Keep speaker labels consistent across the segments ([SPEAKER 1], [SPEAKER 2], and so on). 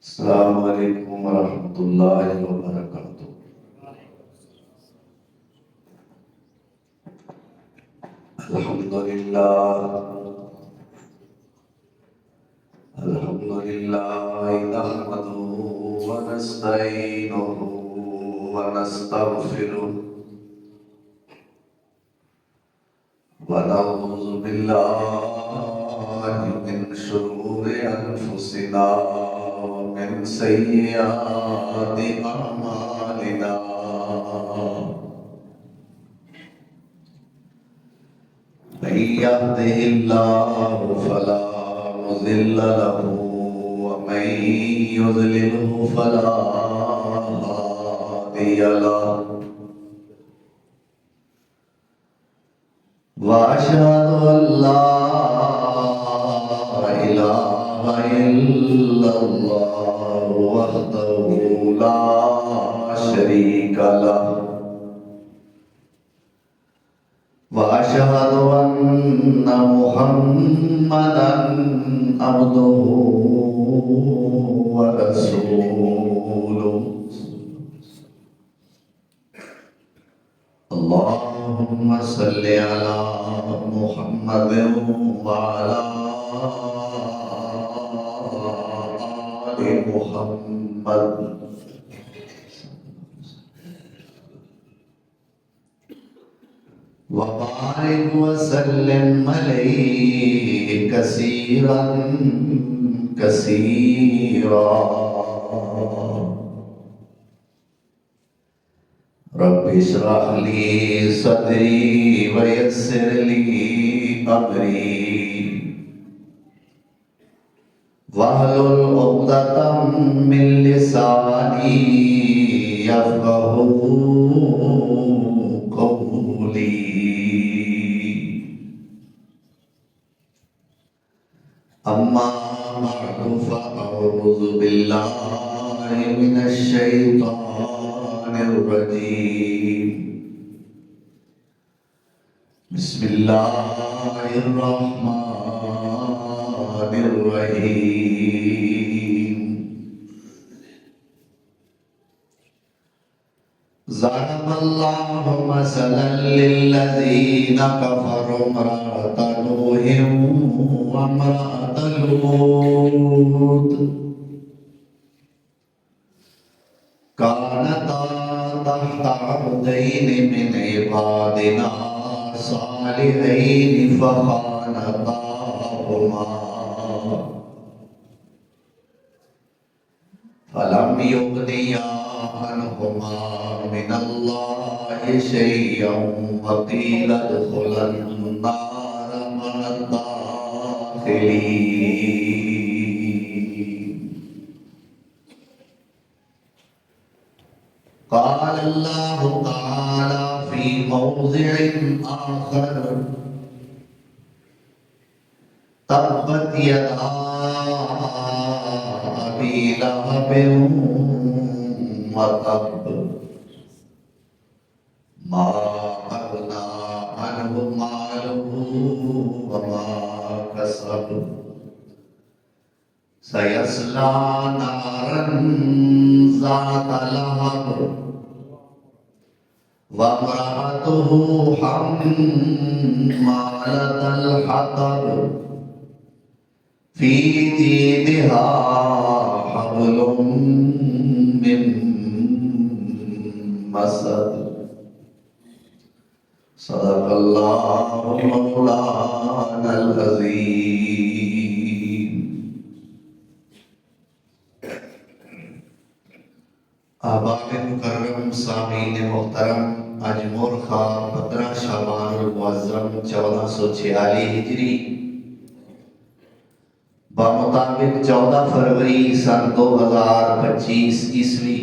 [SPEAKER 1] السلام علیکم ورحمۃ اللہ وبرکاتہ۔ الحمد للہ نحمده ونستعینه ونستغفره ونعوذ باللہ من شرور انفسنا ومن سیئات اعمالنا، من يهده الله فلا مضل له ومن يضلله فلا هادي له، وأشهد أن لا إله إلا الله وحده لا شريك له، وأشهد أن محمدًا عبده ورسوله، اللهم صل على محمد وعلى آل محمد وبارك وسلم عليه كثيرا كثيرا۔ رب اشرح لي صدري ويسر لي امري واحلل عقدة من لساني يفقهوا قولي۔ اما بعد فاعوذ بالله من الشيطان الرجيم، بسم الله الرحمن الرحيم۔ ضرب الله مثلا للذين كفروا امرأة نوح وامرأة لوط كانتا تحت عبدين من عبادنا صالحين فخانتاهما فلم يغنيا عنهما من الله شيئا وقيل ادخلا النار مع الداخلين۔ قال الله تعالى في موضع آخر: تبت يدا أبي لهب وتب ما أغنى عنه ماله وما كسب سيصلى نارا ذات لهب وامرأته حمالة الحطب في جيدها حبل من مسد۔ صدق الله مولانا العظيم۔ احباب مکرم، سامعین محترم، آج مورخہ 15 شعبان المعظم 1446 ہجری بمطابق 14 فروری سن 2025 عیسوی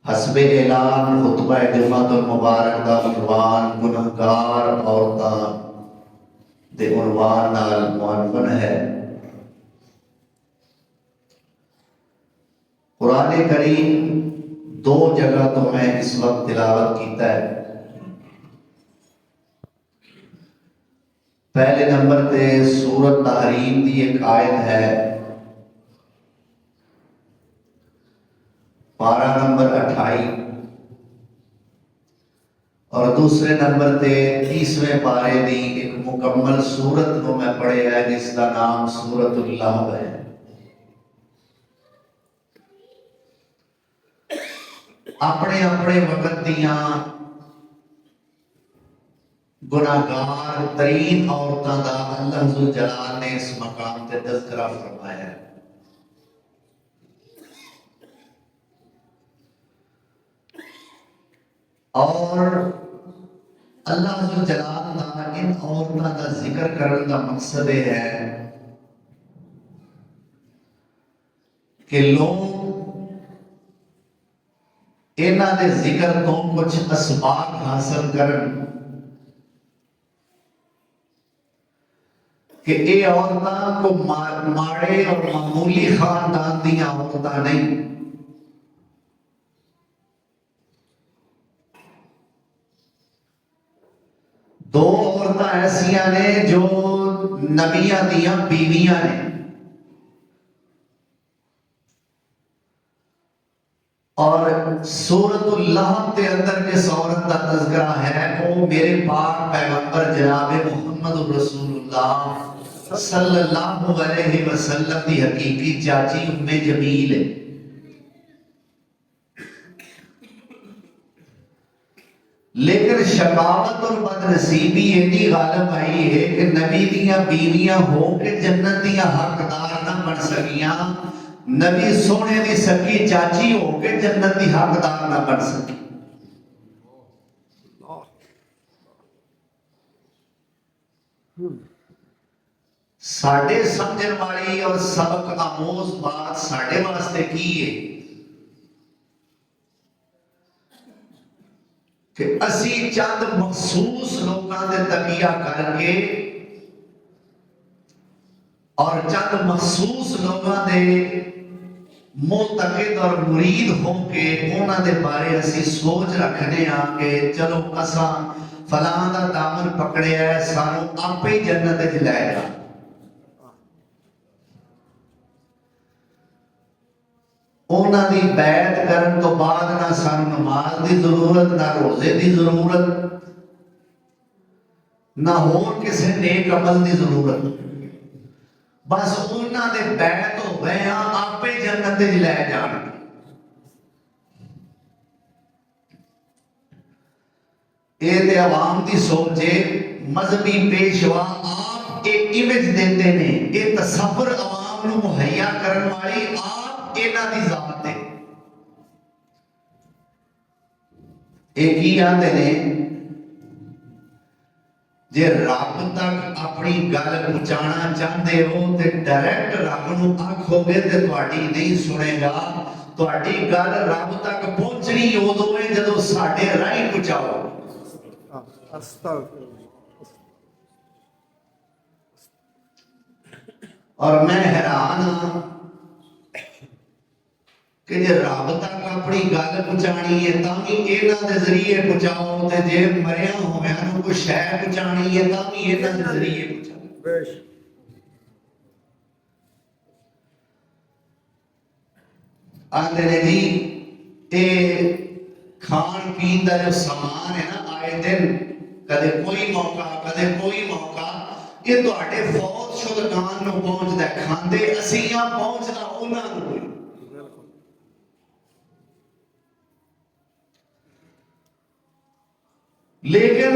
[SPEAKER 1] حسب اعلان خطبہ جمعۃ المبارک دا عنوان گنہگار عورتاں دے عنوان نال عنوان ہے۔ قرآن کریم دو جگہ تو میں اس وقت تلاوت کیتا ہے۔ پہلے نمبر تے سورت تحریم دی ایک آیت ہے پارہ نمبر 28 اور دوسرے نمبر تے 30ویں پارے دی ایک مکمل سورت کو میں پڑھے ہے جس کا نام سورت اللہ ہے۔ اپنے اپنے وقت دیاں گناہگار ترین عورتاں دا اللہ ذوالجلال نے اس مقام تے تذکرہ فرمایا ہے۔ اور اللہ ذوالجلال دا ان عورتاں دا ذکر کرنے دا مقصد ہے کہ لوگ انہاں دے ذکر تو کچھ اسباب حاصل کرن کہ اے عورتاں کو ماڑے اور معمولی خاندان دیاں عورتاں نہیں، دو عورتاں ایسیاں نے جو نبیاں دیاں بیویاں نے، اور سورۃ اللہب کے اندر جس عورت کا تذکرہ ہے وہ میرے پاک پیغمبر جناب محمد رسول اللہ صلی اللہ علیہ وسلم دی حقیقی چاچی ام جمیل ہے۔ لیکن شقاوت اور بدنصیبی اتنی غالب آئی ہے کہ نبی دیاں بیویاں ہو کے جنت دیاں حقدار نہ بن سکیاں، نبی سونے دی سکی چاچی ہو کے جنت دی حقدار نہ بن سکی۔ ساڑھے سمجھن والی اور سبق آموز بات ساڑھے واسطے کی ہے کہ اسی چند مخصوص لوگاں دے تقیہ کر کے اور چند مخصوص لوگاں دے معتقد اور مرید ہو کے انہاں دے بارے اسی سوچ رکھنے ہاں کہ چلو اساں فلاں دا دامن پکڑے ہے سانوں آپ ہی جنت وچ لے جا۔ انہاں دی بیعت کرن تو بعد نہ سانوں نماز دی ضرورت، نہ روزے دی ضرورت، نہ اور کسی نیک عمل دی ضرورت، بس انہاں دے بیعت ہو گئے ہاں آپ ہی جنت وچ لے جان۔ اے تے عوام دی سوچے، مذہبی پیشوا آپ ایک امیج دیتے نے، یہ تصور عوام نو مہیا کرن والی آپ انہاں دی ذات ہے۔ ایک ہی آتے نے جے رب تک اپنی گل پہنچانا چاہتے ہو تے ڈائریکٹ رب نو آکھو گے تے تہاڈی نہیں سنے گا، تہاڈی گل رب تک پہنچنی ادوں ہے جدوں ساڈے راہیں پہنچاؤ۔ اور میں حیران ہاں کہ جے رب تک اپنی گل پہنچانی ہے تاں بھی انہاں دے ذریعے پہنچاؤ، تے جے مریا ہویاں نوں کوئی شے پہنچانی ہے تاں بھی انہاں دے ذریعے پہنچاؤ۔ آندے نے جی اے کھان پین دا جو سامان ہے نا آئے دن کدے کوئی موقع یہ تہاڈے فوت شدگان نوں پہنچدا ہے، کھاندے اسیاں پہنچدا انہاں نوں۔ لیکن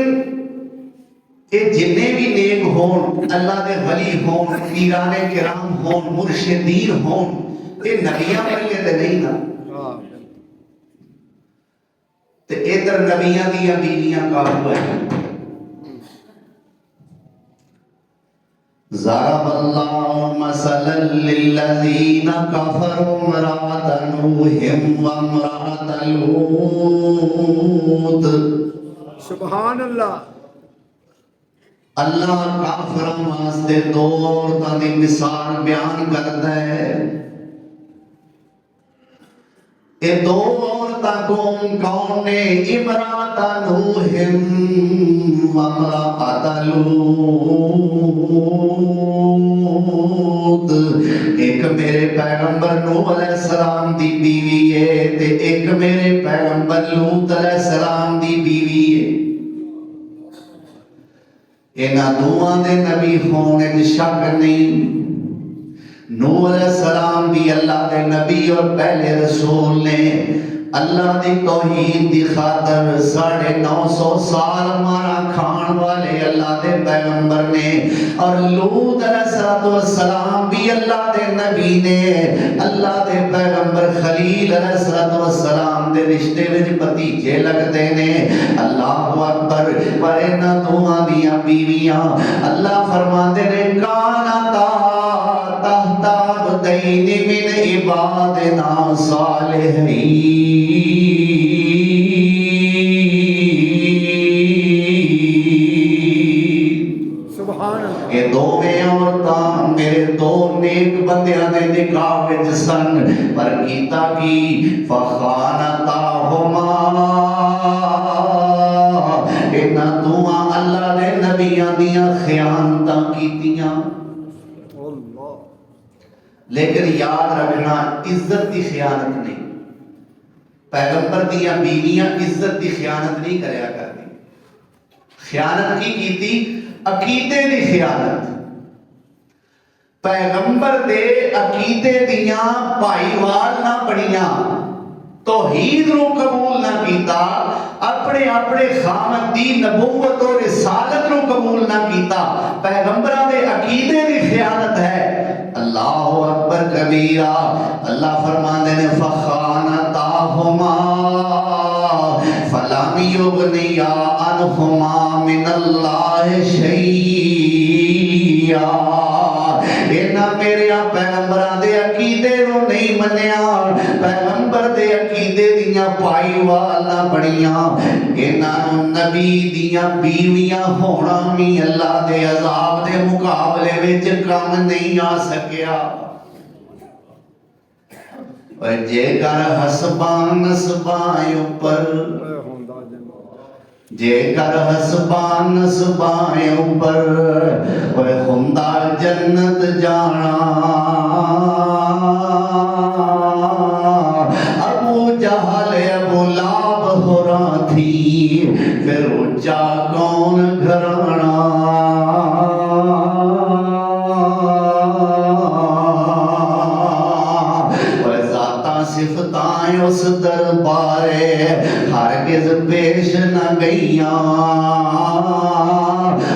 [SPEAKER 1] یہ جنے بھی نیک ہون، اللہ دے ولی ہون، پیران کرام ہون، مرشدین ہون، یہ نبیاں ورگے تے نہیں نا۔ تے ادھر نبیاں دیاں بیویاں قابو ہے۔ ضرب اللہ مثلا للذین کفروا امرأۃ نوح وامرأۃ لوط۔
[SPEAKER 2] سبحان اللہ۔
[SPEAKER 1] اللہ کافراں واسطے دو عورتاں دی مثال بیان کردا ہے، اے دو عورتاں کون نے امرات نوح و امرات لوط ایک میرے پیغمبر نوح علیہ السلام دی بیوی ہے تے ایک میرے پیغمبر لوط علیہ السلام دی بیوی ہے انہاں دوواں دے نبی ہونے دی شک نہیں نوح علیہ السلام بھی اللہ دے نبی اور پہلے رسول نے اللہ دی توحید دی خاطر 950 سال مارا کھان والے اللہ دے پیغمبر نے اور لوط علیہ السلام بھی اللہ دے نبی نے اللہ دے پیغمبر خلیل علیہ السلام دے رشتے وچ بھتیجے لگتے نے اللہ اکبر پر انہاں دوواں دیاں بیویاں اللہ فرماندے نے کانتا تحت عبدین من عبادنا صالحین
[SPEAKER 2] سبحان اللہ
[SPEAKER 1] یہ دوویں عورتاں میرے دو نیک بندیاں دے نکاح وچ سن پر کیتا کی فخانتاہما انہاں دوواں اللہ دے نبیاں دیاں خیانتاں کیتیاں
[SPEAKER 2] اللہ
[SPEAKER 1] لیکن یاد رکھنا عزت دی خیانت نہیں پیغمبر دیاں بیویاں عزت دی خیانت نہیں کریا کرتی خیانت کی کیتی عقیدے دی خیانت پیغمبر دے عقیدے دیاں پائیوال نہ بڑیاں توحید رو قبول نہ کیتا اپنے خامد دی نبوت اور رسالت رو قبول نہ کیتا پیغمبرہ دے عقیدے دی خیانت ہے اللہ اکبر کبیرہ اللہ فرماندے نے فخانتاہما فلم یغنیا عنہما من اللہ شیئا انہاں میرے پیغمبران دے عقیدے نو نہیں منیا پیغمبر دے عقیدے دیاں پائیوال نہ بڑیاں انہاں نبی دیاں بیویاں ہونا بھی اللہ دے عذاب دے مقابلے وچ کم نہیں آ سکیا جے کر حسبان نسبائیں اوپر جے کر حسبان نسبائیں اوپر اوے خندہ جنت جانا ابو جہل ابو لاب ہو رہا تھی پھر اچھا کون گھرانا صفتائیں اس دربارے ہرگز پیش نہ گئیاں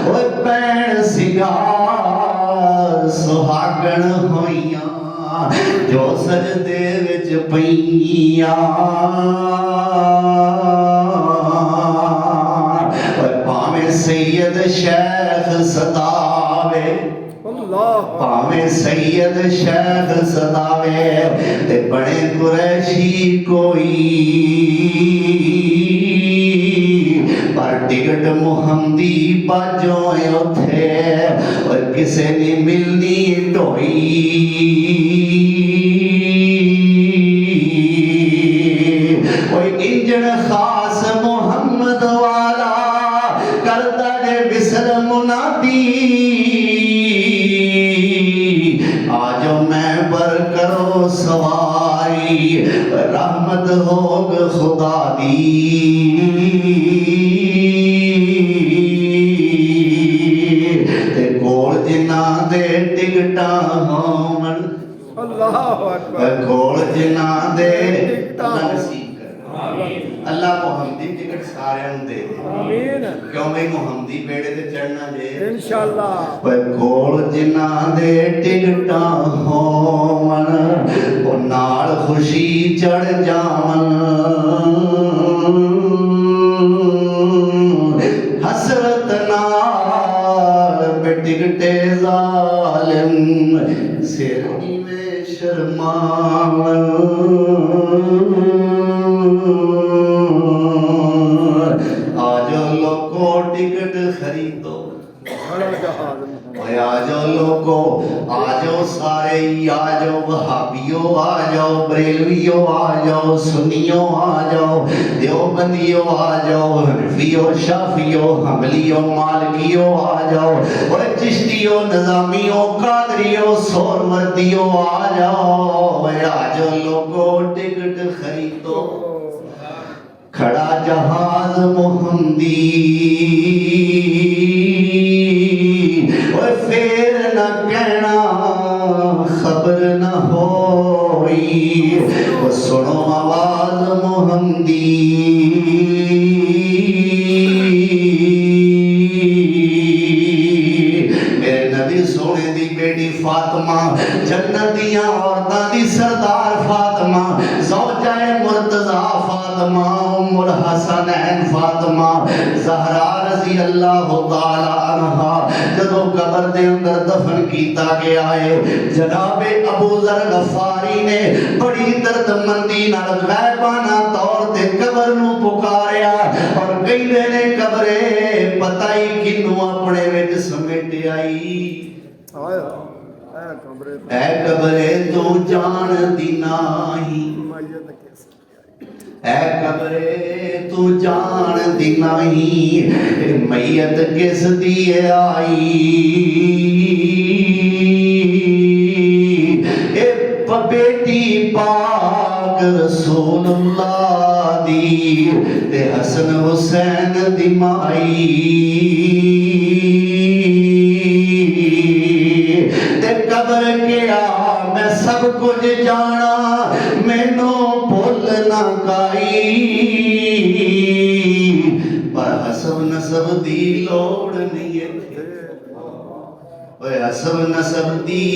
[SPEAKER 1] اوہ پین سگار سہاگن ہوئیاں جو سجدے وچ پئیاں اوہ پاویں سید شیخ صداوے پاویں سید شیخ صداوے تے بڑے قریشی کوئی پر ٹکٹ محمدی باجوئے اتھے اور کسے نہیں ملنی ڈوئی کوئی انجن خاص محمد والا کردہ جے بسر منادی آجو میں پر کرو سواری رحمت ہوگ خدا دی تے کول جنہ دے ٹکٹا ہومن
[SPEAKER 2] اللہ اکبر
[SPEAKER 1] کول جنہ دے اللہ نصیب کر اللہ محمدی ٹکٹ سارے ہوں دے
[SPEAKER 2] آمین
[SPEAKER 1] کیوں میں محمدی بیڑے دے چڑھنا جے
[SPEAKER 2] انشاءاللہ
[SPEAKER 1] کول جنہ دے ٹکٹا ہومن وہ نال خوشی چڑھ جامن حسرت نال پہ ٹکٹے ظالم سرنی میں شرماون آجو لوگو ٹکٹ خریدو آجو لوگو آجو سارے ہی آ جاؤ، وہابیوں آ جاؤ، بریلویوں آ جاؤ، سنیوں آ جاؤ، دیوبندیوں آ جاؤ، حنفیوں، شافیوں، حنبلیوں، مالکیوں آ جاؤ، اور چشتیوں، نظامیوں، قادریوں، سہروردیوں آ جاؤ، آ جاؤ لوگوں ٹکٹ خریدو، کھڑا جہاز محمدی، اور پھر نہ کہنا خبر نہ ہوئی، وہ سنو آواز محمدی، میرے نبی سونے دی بیٹی فاطمہ، جنت دیاں عورتاں دی سردار فاطمہ، زوجہ مرتضیٰ فاطمہ، ام الحسنین فاطمہ زہرا رضی اللہ تعالی عنہا، جدو قبر دے اندر دفن کیتا گیا ہے، جناب ابو ذر غفاری نے بڑی درد مندی نال غیبانہ طور تے قبر نو پکاریا، اور کہندے نے قبرے پتہ ہی کنوں اپنے وچ سمیٹ آئی،
[SPEAKER 2] آیا اے کمرے
[SPEAKER 1] اے قبرے تو جان دی نہیں،
[SPEAKER 2] میت کیس
[SPEAKER 1] اے قبرے تو جان دی نہیں، میت کس دی آئی، اے بیٹی پاک رسول اللہ دی، تے حسن حسین دی مائی، تے قبر کیا میں سب کچھ جانا، مینوں بھول نہ گائی، پر حسب نسب دی لوڑ نہیں ہے، حسب نسب دی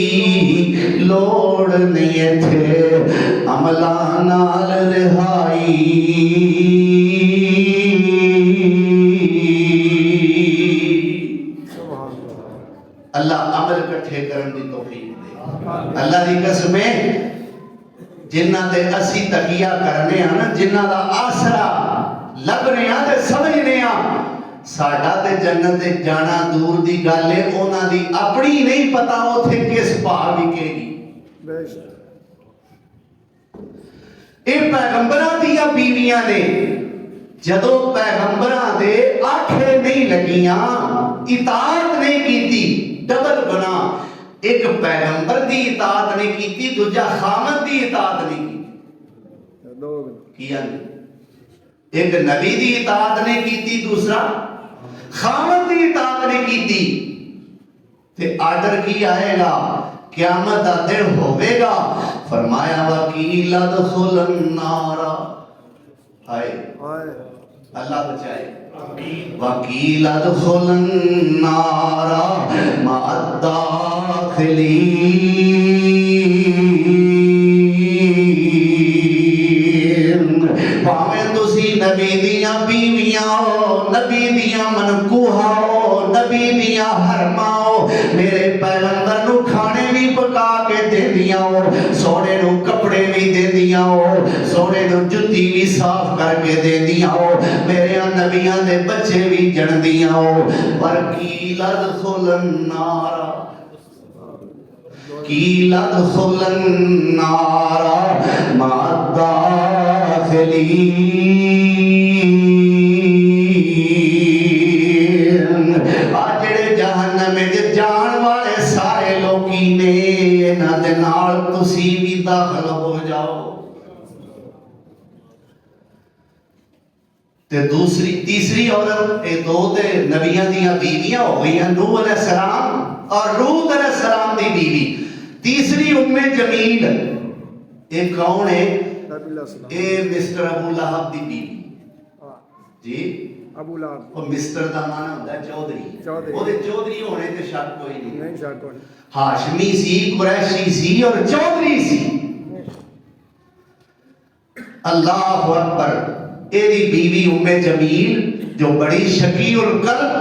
[SPEAKER 1] لوڑ نہیں ہے تھے، عملہ نال رہائی، اللہ عمل کٹھے کرن دی توفیق دے، اللہ دی قسمیں جنہ دے اسی تقیہ کرنے ہیں نا، جنہ دا آسرا لبنے ہیں دے سمجھنے ہیں، ساڑھا تے جنت دے جانا دور دی گالے، اونا دی اپنی نہیں پتا ہو تھے کس پاہ بکے گی،
[SPEAKER 2] بے شک
[SPEAKER 1] اے پیغمبران دیا بیویاں نے جدو پیغمبران دے آنکھیں نہیں لگیاں، اطاعت نہیں کیتی، ڈبل بنا، ایک پیغمبر دی اطاعت نہیں کیتی، دوجہ خامد دی اطاعت نہیں کیتی، کیا نہیں، ایک نبی دی اطاعت نہیں کیتی، دوسرا خامد دی اطاعت نہیں کیتی، تے آڈر کی آئے گا، قیامت دا دن ہوئے گا، فرمایا وکیل ادخل النار، آئے اللہ بچائے، وکیل ادخل النار مع الداخلین، پاویں تسی نبی دیاں بیویاں ہو، نبی دیاں منکوہاں ہو، نبی دیاں حرماں ہو، میرے پیغمبر نو کھانے بھی پکا کے دے دیا ہو، سونے نو کپڑے بھی دے دیا ہو، سونے نو جتی بھی صاف کر کے دے دیا ہو، میرے نبیان دے بچے بھی جن دیا ہو، وَقِيلَ ادْخُلَ النَّارَ، قِيلَ ادْخُلَ النَّارَ مَعَ الدَّاخِلِينَ، آجڑے جہنم میں جان والے سارے لوگی نے نہ دنال تسی بھی داخل ہو جاؤ، تے تیسری عورت اے دو دے نبیان دیا بیویاں ہو گئی ہیں، نوح علیہ السلام اور لوط علیہ السلام دی بیوی، تیسری ام جمیل، ایک کون ہے؟ اے مسٹر ابو لہب دی بیوی، جی
[SPEAKER 2] ابو لہب،
[SPEAKER 1] وہ مسٹر دا معنی ہوتا ہے چودھری، وہ دے چودھری ہونے تے شک کوئی نہیں،
[SPEAKER 2] شک کوئی
[SPEAKER 1] ہاشمی سی، قریشی سی اور چودھری سی، اللہ اکبر، ایدی بیوی ام جمیل جو بڑی شقی القلب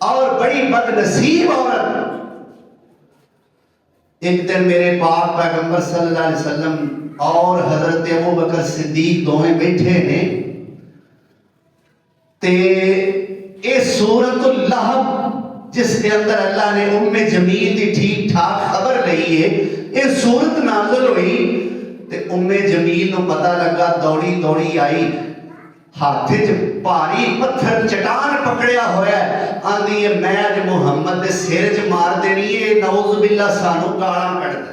[SPEAKER 1] اور بڑی بدنصیب عورت، ایک دن میرے پاک پیغمبر صلی اللہ علیہ وسلم اور حضرت ابو بکر صدیق دوئیں بیٹھے ہیں، تے اے سورۃ اللہب جس کے اندر اللہ نے جمیل دی ٹھیک ٹھاک خبر لئی ہے. یہ صورت نازل ہوئی تے جمیل نو پتہ لگا، دوڑی دوڑی آئی، ہاتھ وچ بھاری پتھر چٹان پکڑیا ہویا ہے، آندی ہے میں اج محمد دے سر وچ مار دینی ہے، نعوذ باللہ سانو گالاں کڈدا.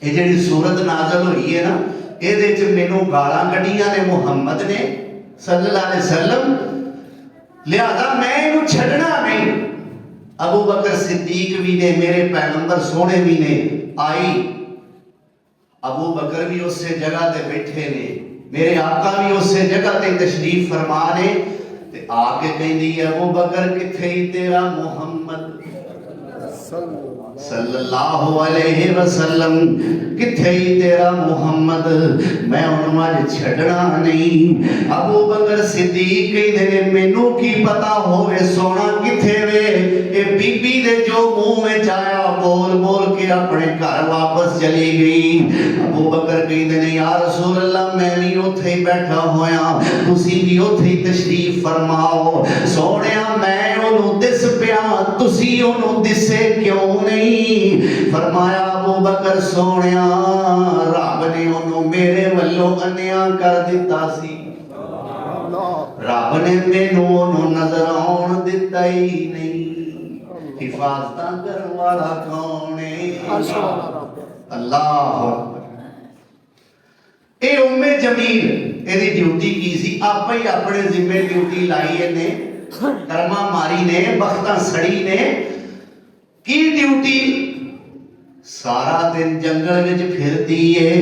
[SPEAKER 1] یہ جڑی صورت نازل ہوئی ہے نا، یہ وچ مینوں گالاں کڈیاں نے محمد نے صلی اللہ علیہ وسلم، لہذا میں انہوں چھڑنا نہیں. ابو بکر صدیق بھی نے، میرے پیغمبر سونے بھی نے. آئی ابو بکر بھی اس سے جگہ تے بیٹھے نے، میرے آقا بھی اس سے جگہ تے تشریف فرما نے، تے آ کے کہندی ہے ابو بکر کتھے تیرا محمد صلی اللہ علیہ وسلم، کتھے تیرا محمد، میں انہوں آج چھڑنا نہیں. ابو بکر صدیق کہندے نے مینوں کی پتا ہوئے سونا کتھے وے. اے بی بی دے جو منہ میں چایا بول بول کے اپنے گھر واپس چلی گئی. ابو بکر کہندے نے یا رسول اللہ میں بھی اوتھے ہی بیٹھا ہویا، تسی بھی اوتھے ہی تشریف فرماؤ. سونیا میں انہوں دس پیا، تسی انہوں دسے کیوں نہیں؟ فرمایا ابو بکر سونیا رب نے انہوں میرے ولو انیا کر دیتا سی، رب نے مینوں انہوں نظر آن دیتا ہی نہیں. حفاظتاں کرن والا کون ہے؟ اللہ. اے جمیل ایدی ڈیوٹی کی سی، آپ ہی اپنے ذمہ ڈیوٹی لائی نے، کرما ماری نے، بختہ سڑی نے. کی ڈیوٹی؟ سارا دن جنگل وچ پھردی ہے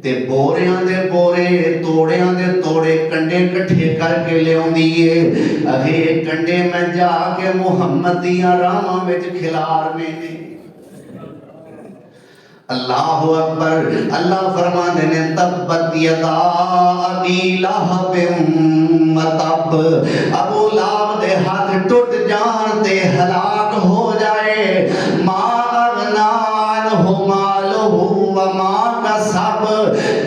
[SPEAKER 1] تے بوریاں دے بورے، توڑیاں دے توڑے کنڈے کٹھے کر کے لے آندی ہے. اگے کنڈے میں جا کے محمد دیاں راہاں وچ کھلارنے نے. اللہ اکبر. اللہ فرماندے نے تبت یدا ابی لہب وتب، ابو لہب دے ہاتھ ٹوٹ جان تے ہلاک ہو جائے. ما اغنا عنہ مالہ وما کسب،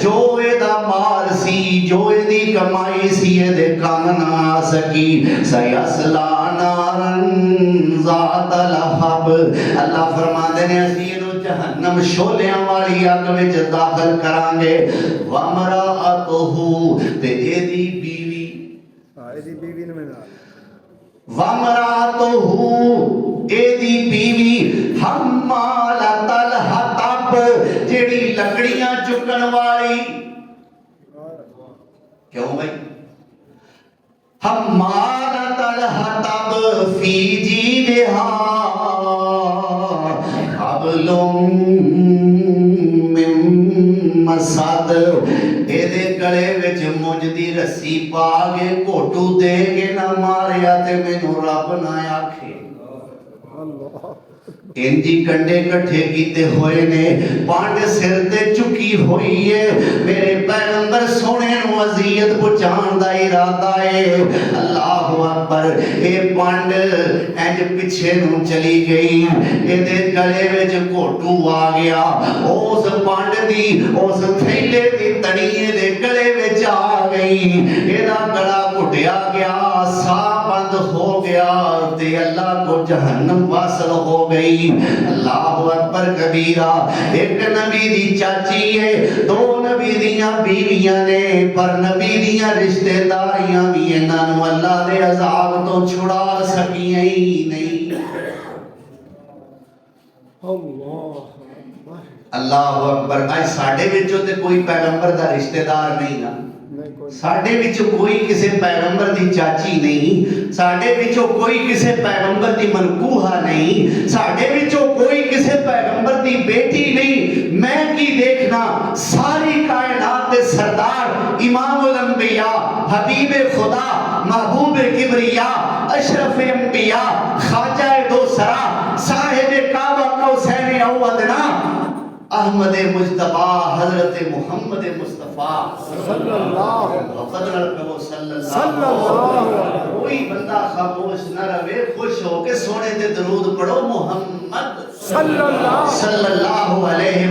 [SPEAKER 1] جو ایدا مال سی، جو ایدی کمائی سی، ایدے کام نہ آ سکی. سیصلی نارا ذات لہب، اللہ فرماندے نے اسی جہنم شولیاں والی آگ وچ داخل کران گے. وَمْرَأَتُهُ تے ایدی بیوی،
[SPEAKER 2] ایدی بیوی نے میں
[SPEAKER 1] وَمْرَأَتُهُ ایدی بیوی حمالۃ الحطب، جیڑی لکڑیاں چکن والی. کیوں بھائی؟ حمالۃ الحطب فی جیدہا حبل من مسد، ایدے گلے وچ مجدی رسی پا گے گھوٹو دے کے نہ ماریا تے مینوں رب نہ آکھے. انجی کنڈے کٹھے کیتے ہوئے نے، پانڈ سر تے چکی ہوئی ہے. میرے پیغمبر سونے نو اذیت پہنچان دا ارادہ ہے. اللہ اکبر. اے پانڈ انج پیچھے نو چلی گئی، ایدے گلے وچ گھوٹو آ گیا. اس پانڈ دی اس تھیلے دی تڑیے دے گلے وچ آ گئی. ایدا گلا گھٹیا گیا، ساہ بند ہو گیا تے اللہ کو جہنم واصل ہو گئی. اللہ اکبر کبیرہ. ایک نبی دی چاچی ہے، دو نبی دیاں بیویاں نے، پر نبی دیاں رشتہ داریاں بھی انہاں اللہ دے عذاب تو چھڑا سکیاں ہی نہیں. اللہ اکبر. آج ساڈے وچوں تے کوئی پیغمبر دا رشتہ دار نہیں نا، ساڈے وچوں کوئی کسے پیغمبر دی چاچی نہیں، ساڈے وچوں کوئی کسے پیغمبر دی منکوہا نہیں، ساڈے وچوں کوئی کسے پیغمبر دی بیٹی نہیں. میں کی دیکھنا ساری کائنات دے سردار، امام الانبیاء، حبیب خدا، محبوب کبریا، اشرف انبیاء، خواجہ دو سرا، صاحب کعبہ قوسین او ادنا، احمد مجتبی حضرت محمد مصطفیٰ صلی اللہ علیہ وسلم. کوئی بندہ خاموش نہ رہے، خوش ہو کے سونے تے درود پڑھو محمد صلی اللہ علیہ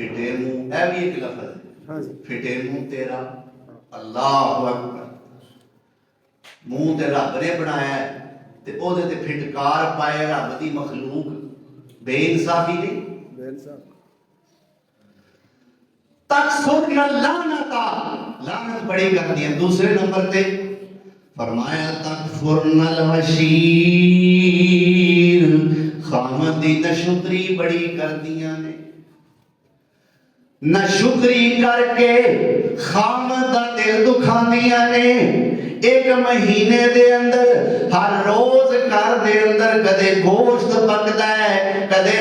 [SPEAKER 1] پھٹے منہ، اے بھی ایک لفظ ہے،
[SPEAKER 2] ہاں جی
[SPEAKER 1] پھٹے منہ تیرا، اللہ اکبر، منہ تے رب نے بنایا ہے تے او دے تے پھٹکار پائے رب دی مخلوق، بے انصافی نہیں۔
[SPEAKER 2] بہن صاحب
[SPEAKER 1] تکفرن لعنتا، لعنت بڑی کر دی ہے۔ دوسرے نمبر تے فرمایا تکفرن العشیر، خامد دی نشکری بڑی کر دیاں نے، نشکری کر کے خامد دا دل دکھاندیاں نے۔ ایک مہینے دے اندر ہر روز گھر دے اندر کدے گوشت پکدا ہے، کدے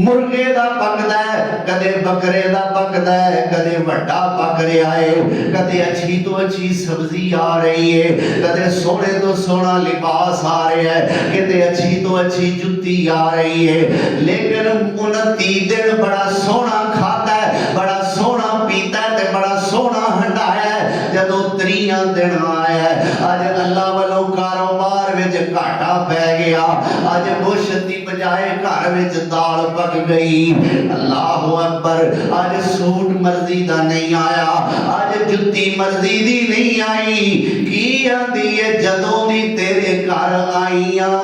[SPEAKER 1] مرغے دا پکدا ہے، کدے بکرے دا پکدا ہے، کدے وڈا پک رہا ہے، کدے اچھی تو اچھی سبزی آ رہی ہے، کدے سونے تو سونا لباس آ رہا ہے، کدے اچھی تو اچھی جتی آ رہی ہے، لیکن 29 دن بڑا سونا کھاتا ہے، بڑا سونا پیتا ہے تے بڑا سونا ہنڈایا ہے۔ جدو 30 دن آیا ہے، آج اللہ والوں کاروبار وچ گھاٹا پہ گیا، آج گوشت دی بجائے گھر وچ دال پک گئی، اللہ اکبر، آج سوٹ مرضی دا نہیں آیا، آج جتی مرضی دی نہیں آئی، کی آندی ہے جدوں دی تیرے گھر آئیاں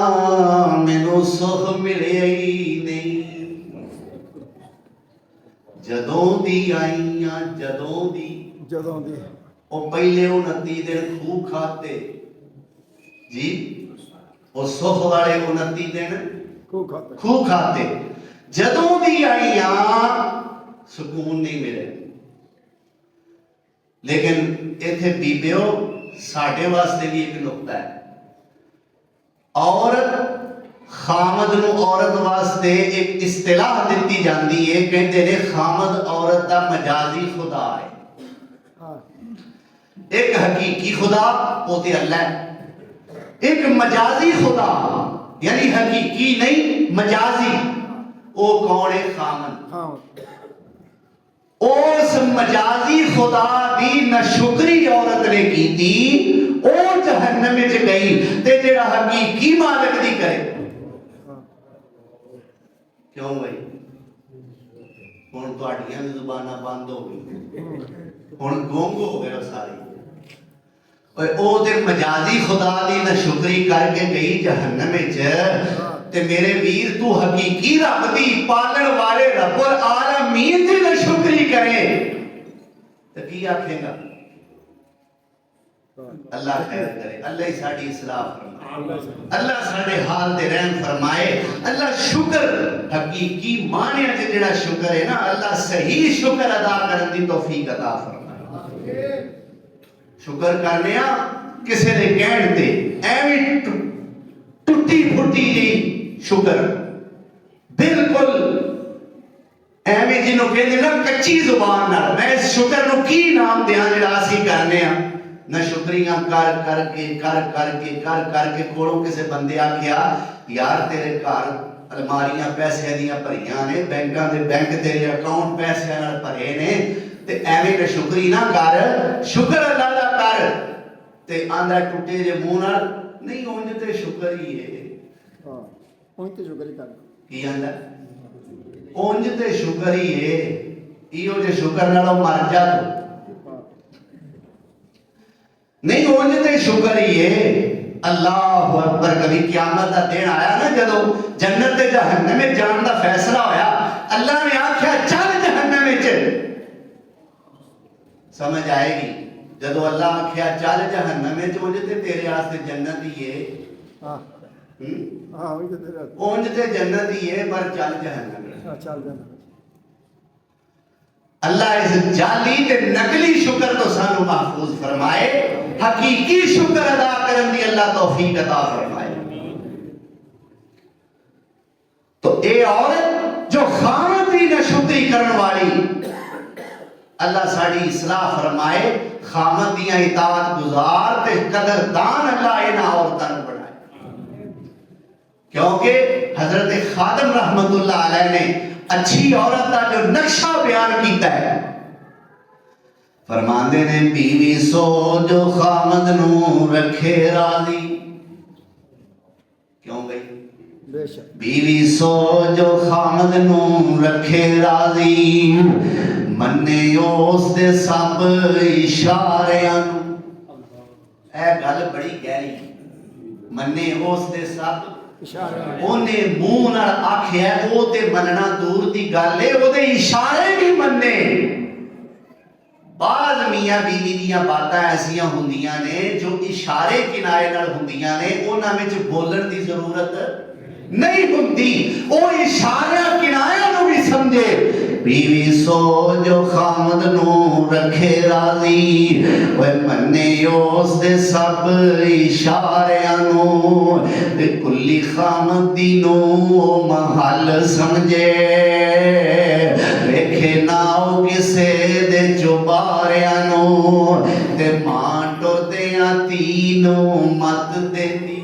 [SPEAKER 1] مینوں سکھ ملے ہی نہیں، جدوں دی آئیاں، جدوں دی
[SPEAKER 2] جدوں دی
[SPEAKER 1] وہ پہلے 29 دن خوب کھاتے جی، وہ سکھ والے 29 دن خوب کھاتے، جدوں دی آئیاں سکون نہیں ملے۔ لیکن ایتھے بیبیو ساڈے واسطے بھی ایک نقطہ ہے، عورت خامد نو عورت واسطے ایک اصطلاح دیتی جاندی ہے، کہتے نے خامد عورت دا مجازی خدا ہے، ایک حقیقی خدا وہ تے اللہ ہے، ایک مجازی خدا یعنی حقیقی نہیں مجازی، وہ کون ہے؟ خامد۔ اس مجازی خدا دی ناشکری عورت نے کی تھی، او جہنم میں گئی، تے جڑا حقیقی مالک دی کرے کیوں بھائی؟ ہن تہاڈیاں زباناں بند ہو گئی، ہن گونگ ہو گئے سارے، او تے مجازی خدا دی ناشکری کر کے گئی جہنم وچ، تے میرے ویر تو حقیقی رب دی پالن والے رب العالمین دی ناشکری کرے تے کی آکھے گا؟ اللہ خیر کرے، اللہ ہی ساڈی اصلاح فرمائے، اللہ ساڈے حال تے رحم فرمائے، اللہ شکر حقیقی معنی تے جڑا شکر ہے نا، اللہ صحیح شکر ادا کرن دی توفیق عطا فرمائے۔ شکر کرنے کسے دے کہن تے ایویں ٹوٹی پھٹی نہیں شکر، بالکل ایویں جنوں کہندے نا کچی زبان نال، میں اس شکر نو کی نام دیاں جڑا اسی کرنے ہاں؟ نہ شکریاں کر کر کے کوڑوں کسے بندے آکھیا یار تیرے گھر الماریاں پیسے دیاں بھریاں نے، بینکاں دے بینک تیرے اکاؤنٹ پیسے نال بھرے نے، تے ایویں نہ شکری نہ کر، شکر اللہ دا کر، تے آندا ٹوٹے جے منہ نال نہیں، اونج تے شکر ہی ہے،
[SPEAKER 2] ہاں اونج تے شکر ہی کرنا،
[SPEAKER 1] کی آندا اونج تے شکر ہی ہے، ایو جے شکر نالوں مر جا تو نہیں، اونج تے شکر ہی ہے۔ اللہ اکبر، کبھی قیامت دا دن آیا نا جدو جنت تے جہنم میں جان دا فیصلہ ہویا، اللہ نے آکھیا چل جہنم وچ، سمجھ آئے گی جدو اللہ آکھیا چل جہنم وچ، اونج تے تیرے واسطے جنت ہی ہے،
[SPEAKER 2] ہاں ہاں
[SPEAKER 1] اونج تے جنت ہی ہے، پر چل جہنم وچ۔
[SPEAKER 2] چل جانا
[SPEAKER 1] اللہ اس جعلی تے نقلی شکر تو سانو محفوظ فرمائے، حقیقی شکر ادا کرن دی اللہ توفیق عطا فرمائے۔ تو اے عورت جو خامد دی ناشکری کرن والی، اللہ ساڑی اصلاح فرمائے، خامد دیاں اطاعت گزار تے قدردان اللہ انہاں عورتاں نوں بنائے، کیونکہ حضرت خادم رحمت اللہ علیہ نے اچھی عورت کا جو نقشہ بیان کیتا ہے، فرماندے نے بیوی سو جو خامد نو رکھے راضی، کیوں بھئی
[SPEAKER 2] بے شک
[SPEAKER 1] بیوی سو جو خامد نو رکھے راضی منے اس دے سب اشاریاں نو اے گل بڑی گہری منے اس دے سب
[SPEAKER 2] اشارے
[SPEAKER 1] اونے منہ نال آکھیا او تے مننا دور دی گل ہے او دے اشارے بھی مننے بعض میاں بیوی دیاں باتاں ایسیاں ہوندیاں نے جو اشارے کنائے نال ہوندیاں نے انہاں وچ بولن دی ضرورت نہیں ہوندی او اشارے کنائے نو بھی سمجھے بیوی سو جو خامد نو رکھے راضی وہ منے اس دے سب اشاریاں نو تے کلی خامد دی نو محل سمجھے ویکھے ناؤ کسے دے چوباریاں نو تے ماں ٹردیاں تینوں مت دیندی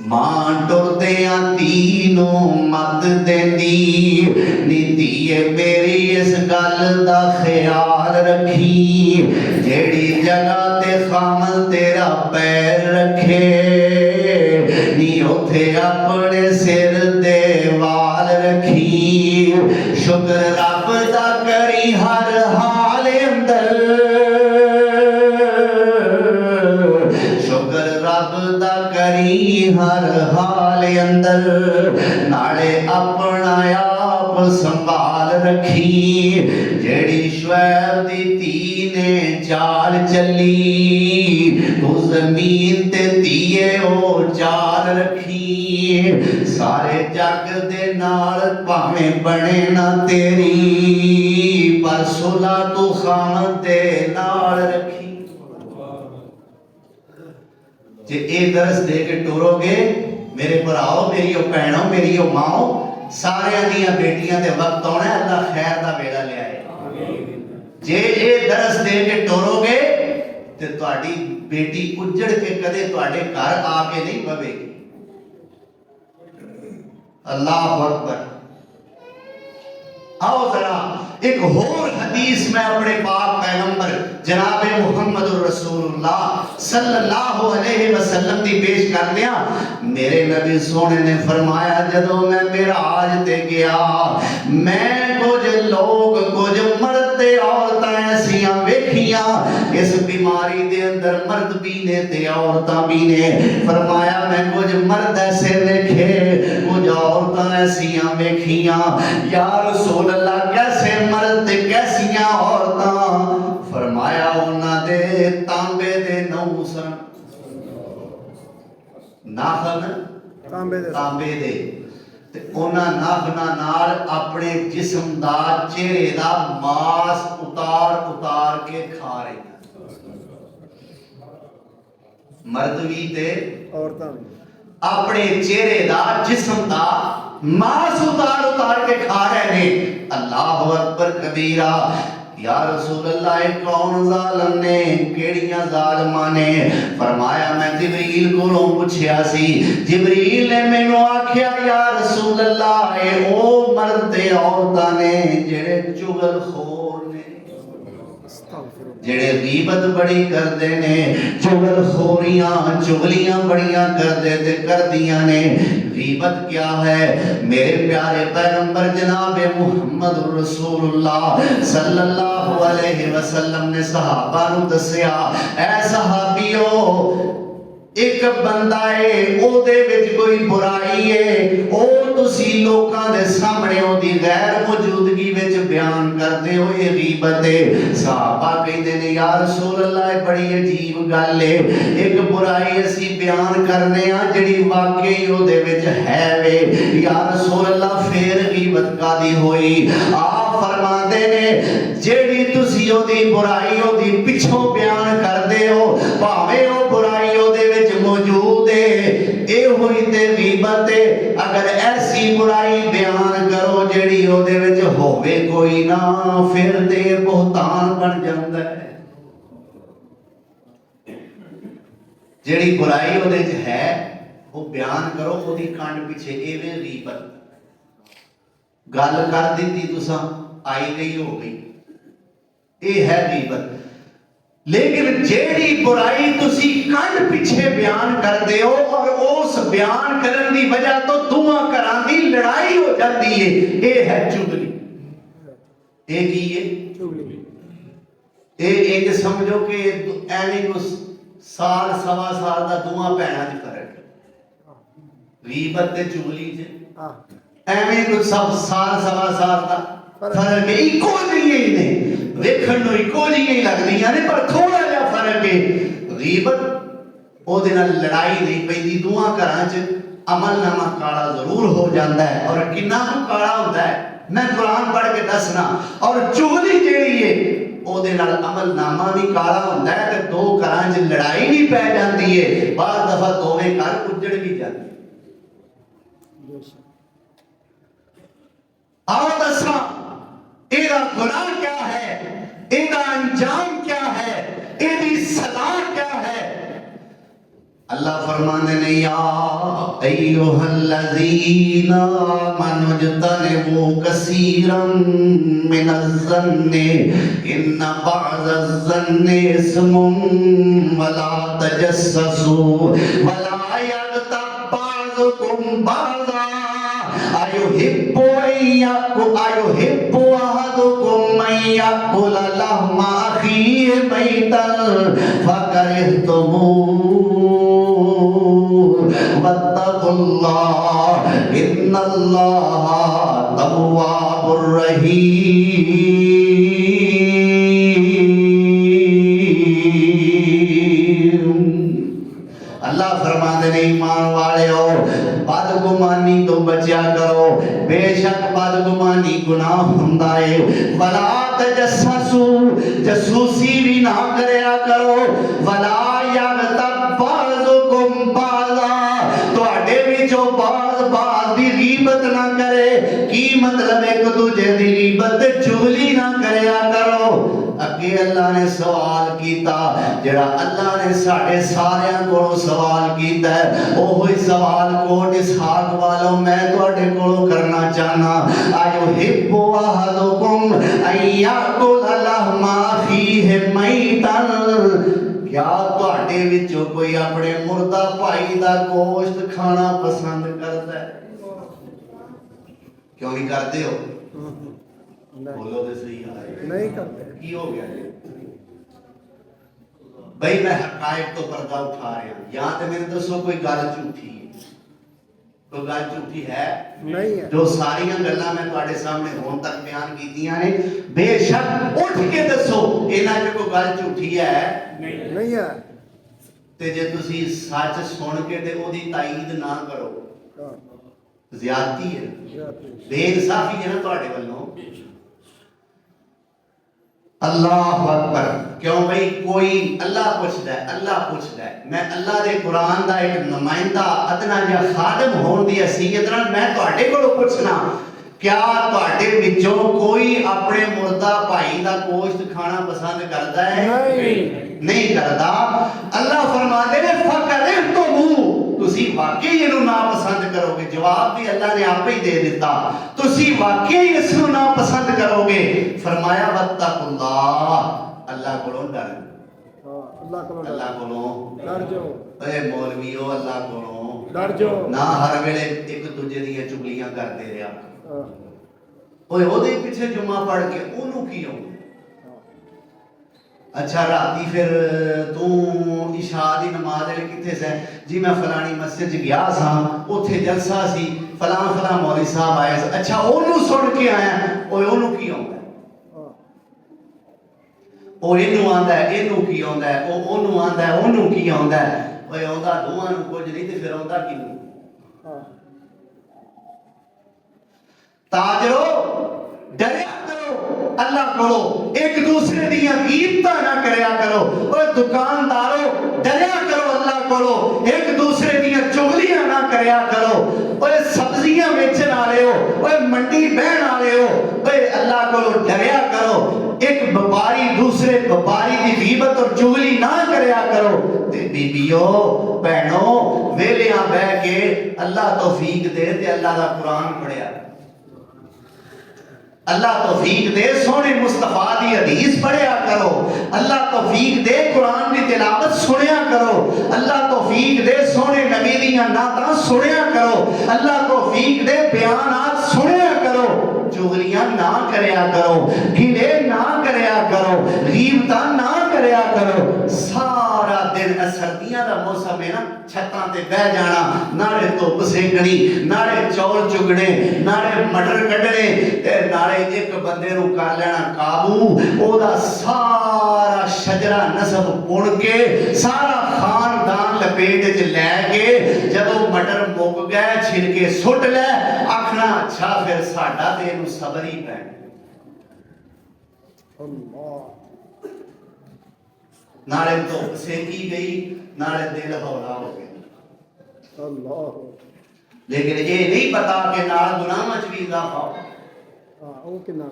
[SPEAKER 1] ماں ٹردیاں تینوں مت دیندی نیتیے میری اس گل دا خیال رکھی جیڑی جگہ تے خامد تیرا پیر رکھے نی اوتھے اپنے سر دے وال رکھی شکر رب دا کری ہر حال اندر شکر رب دا کری ہر حال اندر ناڑے اپنا آپ سنبھال رکھی جیڑی شعیب دی تھی نے چال چلی تو زمین تے تیے او چال رکھی سارے جگ دے نال پاویں بنے نہ تیری پر صلح تو خامد دے نال رکھی جے اے درس دے کے ٹورو گے میرے بھراؤ میری بہنوں میری ماؤ سارے دیاں بیٹیاں دے وقت ہونا ہے اللہ خیر دا بیڑا لے آئے جے اے درس دے کے ٹورو گے تے تہاڈی بیٹی اجڑ کے کدے تہاڈے گھر آ کے نہیں پوے گی اللہ اکبر آؤ ذرا ایک اور حدیث میں اپنے پاک پیغمبر جناب محمد الرسول اللہ صلی اللہ علیہ وسلم دی پیش کر دیا میرے نبی سونے نے فرمایا جدو میں معراج تے گیا میں کچھ لوگ کچھ مرد عورتاں ایسیاں ویکھیاں اس بیماری دے اندر مرد بھی نے تے عورتاں بھی نے فرمایا میں کچھ مرد ایسے ویکھے کچھ عورتاں ایسیاں ویکھیاں یا رسول اللہ کیسے مرد کیسیاں عورتاں فرمایا انہاں دے تانبے دے نو سن ناخن تانبے دے تے انہاں ناخناں نال اپنے جسم دا چہرے دا ماس اتار اتار کے کھا رہے ہیں مرد بھی تے
[SPEAKER 2] عورتاں
[SPEAKER 1] اپنے چہرے دا جسم دا ماس اتار اتار کے کھا رہے ہیں اللہ اکبر کبیرہ یا رسول اللہ کون ظالم نے کیڑیاں ظالماں نے فرمایا میں جبریل کو پوچھیا سی جبریل نے مینوں آکھیا یا رسول اللہ اے او مرد تے عورتاں نے جڑے چغل خور نے جڑے غیبت بڑی کردے نے چغل خوریاں چغلیاں بڑیاں کردے تے کردیاں نے غیبت کیا ہے میرے پیارے پیغمبر جناب محمد رسول اللہ صلی اللہ علیہ وسلم نے صحابہ نو دسیا اے صحابیو ایک بندہ ہے او دے وچ کوئی برائی ہے او تسی لوکاں دے سامنے او دی غیر موجودگی وچ بیان کردے ہو یہ غیبت ہے صحابہ کہندے نے یا رسول اللہ بڑی عجیب گل ہے ایک برائی اسی بیان کرنے ہاں جڑی واقعی او دے وچ ہے وے یا رسول اللہ پھر غیبت کادی ہوئی آپ فرماندے نے جیڑی تسی او دی برائی او دی پچھوں بیان کردے ہو بھاویں او برائی او دے وچ موجود ہے اے ہوئی تے غیبت ہے اگر ایسی برائی بیان کرو جیڑی او دے وچ ہووے کوئی نہ پھر تے بہتان بن جاندا ہے جیڑی برائی او دے وچ ہے وہ بیان کرو او دی کانڈ پیچھے ایویں غیبت گل کر دیتی تساں آئی گئی ہو گئی اے ہے غیبت لیکن جیڑی برائی تسی کنڈ پیچھے بیان کر دے ہو اور اس بیان کرن دی وجہ تو دعا کران دی لڑائی ہو جاتی ہے، اے ہے چغلی۔ اے کی ہے
[SPEAKER 2] چغلی۔
[SPEAKER 1] اے ایک سمجھو کہ ایویں کو سال سوا سال دا دعا پینا دی فرق ہے، غیبت تے چغلی تے
[SPEAKER 2] ہاں
[SPEAKER 1] ایویں کو سب سال سوا سال دا فرق ہے، ایکو نہیں ہے، ویکھن نو ایکو نہیں لگدیاں نے پر تھوڑا جہا فرق ہے۔ غیبت او دے نال لڑائی نہیں پیندی، دعا گھراں چ عمل نامہ کالا ضرور ہو جاندا ہے، اور کنا کو کالا ہوندا ہے میں قرآن پڑھ کے دسنا۔ اور چغلی جیڑی ہے او دے نال عمل نامہ بھی کالا ہوندا ہے تے دو گھراں چ لڑائی بھی پے جاندی ہے، بعض دفعہ دوویں گھر اجڑ بھی جاندے۔ آؤ دساں ایدہ گناہ کیا ہے، ایدہ انجام کیا ہے، ایدی سزا کیا ہے۔ اللہ فرمانے نے یا ایوہ الذین آمنوا اجتنبوا کثیرا من الظن ان بعض الظن اسم ولا تجسسوا ولا یغتب بعضکم بعضا ایحب احدکم ان یأکل لحم اخیہ میتا فکرہتموہ واتقوا اللہ ان اللہ تواب الرحیم۔ اللہ فرماتے ہیں ایمان والے ہو بدگمانی تو بچیا کرو، بے شک بدگمانی گناہ ہوندا ہے۔ ولا تجسسوا جاسوسی بھی نہ کریا کرو، ولا یغتب بعضکم بعضا تواڈے وچوں بعض دی غیبت نہ کرے۔ کی مطلب ایک دوجے دی غیبت تے چغلی نہ کریا کرو۔ اگے اللہ نے سوال کیتا جڑا اللہ نے ساڑھے ساریاں کو سوال کیتا ہے، اوہی سوال کوٹ اسحاق والوں میں تواڈے کولوں کرنا چاہنا۔ ایحب احدکم ان یأکل لحم اخیہ میتا، کیا تواڈے وچوں کوئی اپنے مردہ بھائی دا گوشت کھانا پسند کرتا ہے؟ کیوں نہیں کرتے ہو؟ بولو تو صحیح ہے،
[SPEAKER 2] نہیں کرتے۔
[SPEAKER 1] کی ہو گیا بھئی میں حقائق تو پردہ اٹھا رہا ہوں، یہاں تے میں نے دسو کوئی گل جھوٹی ہے؟ کوئی گل جھوٹی ہے؟
[SPEAKER 2] نہیں ہے۔
[SPEAKER 1] جو ساریاں گلاں میں تواڈے سامنے ہون تک بیان کیتیاں نے، بے شک اٹھ کے دسو انہاں وچ کوئی گل جھوٹی ہے؟
[SPEAKER 2] نہیں ہے۔
[SPEAKER 1] تے جے تسی سچ سن کے تے اودی تائید نہ کرو،
[SPEAKER 2] ہاں،
[SPEAKER 1] زیادتی ہے،
[SPEAKER 2] زیادتی۔
[SPEAKER 1] بے انصافی ہے نا تواڈے والوں۔ اللہ اکبر، کیوں بھئی کوئی اللہ پوچھدا ہے، اللہ پوچھدا ہے، میں اللہ دے قرآن دا ایک نمائندہ ادنا یا خادم ہون دی حیثیت نال میں تواڈے کولوں پوچھنا، کیا تواڈے وچوں کوئی اپنے مردہ بھائی دا گوشت کھانا پسند کردا ہے؟ نہیں کردا۔ اللہ فرماتے ہیں فَكَرِهْتُمُوهُ، تسی واقعی انہوں ناپسند کرو گے۔ جواب بھی اللہ نے آپ ہی دے دیتا، تسی واقعی اس کو ناپسند کرو گے۔ فرمایا وَاتَّقُوا اللَّهَ، اللہ کو ڈر،
[SPEAKER 2] ہاں، اللہ کو
[SPEAKER 1] اللہ کو
[SPEAKER 2] ڈر جاؤ،
[SPEAKER 1] اے مولویو اللہ کو
[SPEAKER 2] ڈر جاؤ۔
[SPEAKER 1] نہ ہر ویلے ایک دوجے دی چگلیاں کرتے رہا۔
[SPEAKER 2] ہاں،
[SPEAKER 1] اوے اودے پیچھے جمعہ پڑھ کے اونوں کیوں؟ اچھا راتی پھر تو عشاء دی نماز لے کتے سے جی میں فلانی مسجد گیا سا، اوتھے جلسہ سی، فلاں فلاں مولوی صاحب آئے سے، اچھا اونوں سن کے آیا، اوے اونوں کی ہوندا ہے؟ او اینوں آندا ہے، اینوں کی ہوندا ہے، او اونوں آندا ہے، اونوں کی ہوندا ہے۔ اوے اوندا دوواں نوں کچھ نہیں تے پھر اوندا کینوں؟ تاجرو ڈریا کرو اللہ کرو، ایک دوسرے دیا غیبتاں نہ کریا کرو۔ اور دکاندارو ڈریا کرو اللہ کرو، ایک دوسرے دیا چغلیاں نہ کریا کرو۔ اور سبزیاں بیچن والے ہو، اور منڈی بہن والے ہو، اور اللہ کرو ڈریا کرو، ایک وپاری دوسرے وپاری دی غیبت اور چغلی نہ کریا کرو۔ تے بیبیو بہنوں ویلیاں بہ کے اللہ توفیق دے تے اللہ دا قرآن پڑھیا، اللہ توفیق دے سونے مصطفیٰ دی حدیث پڑھیا کرو، اللہ توفیق دے قرآن دی تلاوت سنیا کرو، اللہ توفیق دے سونے نبی دیاں نعتاں سنیا کرو، اللہ توفیق دے بیانات سنیا کرو، چغلیاں نہ کریا کرو، گلے نہ کریا کرو، غیبتاں نہ کریا کرو۔ سارا دن سردیاں دا موسم ہے نا، چھتاں تے بہ جانا، ناڑے دھوپ سیکਣੀ، ناڑے چول چگنے، ناڑے مٹر کڈنے تے ناڑے ایک بندے نو کر لینا قابو، او دا سارا شجرہ نسب پڑ کے سارا خاندان لپیٹ وچ لے کے جدوں مٹر مک گئے چھلکے سٹ لے، آکھنا اچھا پھر ساڈا تے اینو صبر ہی پینا۔
[SPEAKER 2] اللہ
[SPEAKER 1] ناڑے دھوپ سیکی گئی، ناڑے دل ہولا ہو گیا،
[SPEAKER 2] اللہ
[SPEAKER 1] لیکن یہ نہیں پتا کہ نال گناہ وچ بھی اضافہ ہو۔
[SPEAKER 2] ہاں او کنا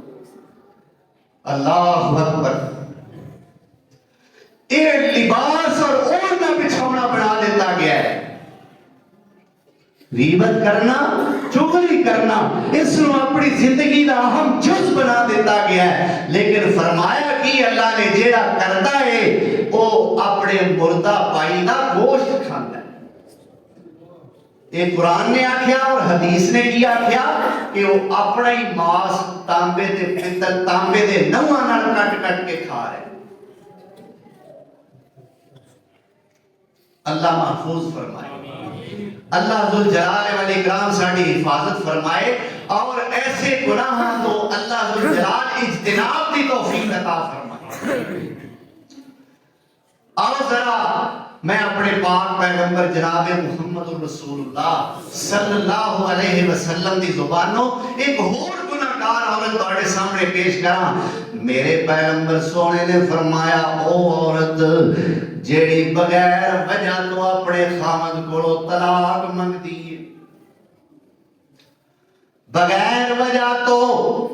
[SPEAKER 1] اللہ اکبر، یہ لباس اور اوڑھنا بچھونا بنا دیتا گیا ہے۔ غیبت کرنا، چغلی کرنا، اس نو اپنی زندگی دا اہم جز بنا دیتا گیا ہے، لیکن فرمایا کہ اللہ نے جیڑا کرتا ہے وہ اپنے مردہ پائی دا گوشت کھاندا ہے۔ یہ قرآن نے آکھیا اور حدیث نے کیا آکھیا کہ وہ اپنا ہی ماس تانبے دے پتل تانبے دے نواں نال کٹ کٹ کے کھا رہے۔ اللہ محفوظ فرمائے، اللہ ذوالجلال والاکرام ساڈی حفاظت فرمائے، اور ایسے گناہاں تو اللہ ذوالجلال اجتناب دی توفیق عطا فرمائے۔ آؤ ذرا میں اپنے پاک پیغمبر جناب محمد رسول اللہ صلی اللہ علیہ وسلم دی زبانوں ایک اور گناہگار عورت تہاڈے سامنے پیش کراں۔ میرے پیغمبر سونے نے فرمایا، او عورت جیڑی بغیر وجہ تو اپنے خامد کو طلاق منگدی ہے، بغیر وجہ تو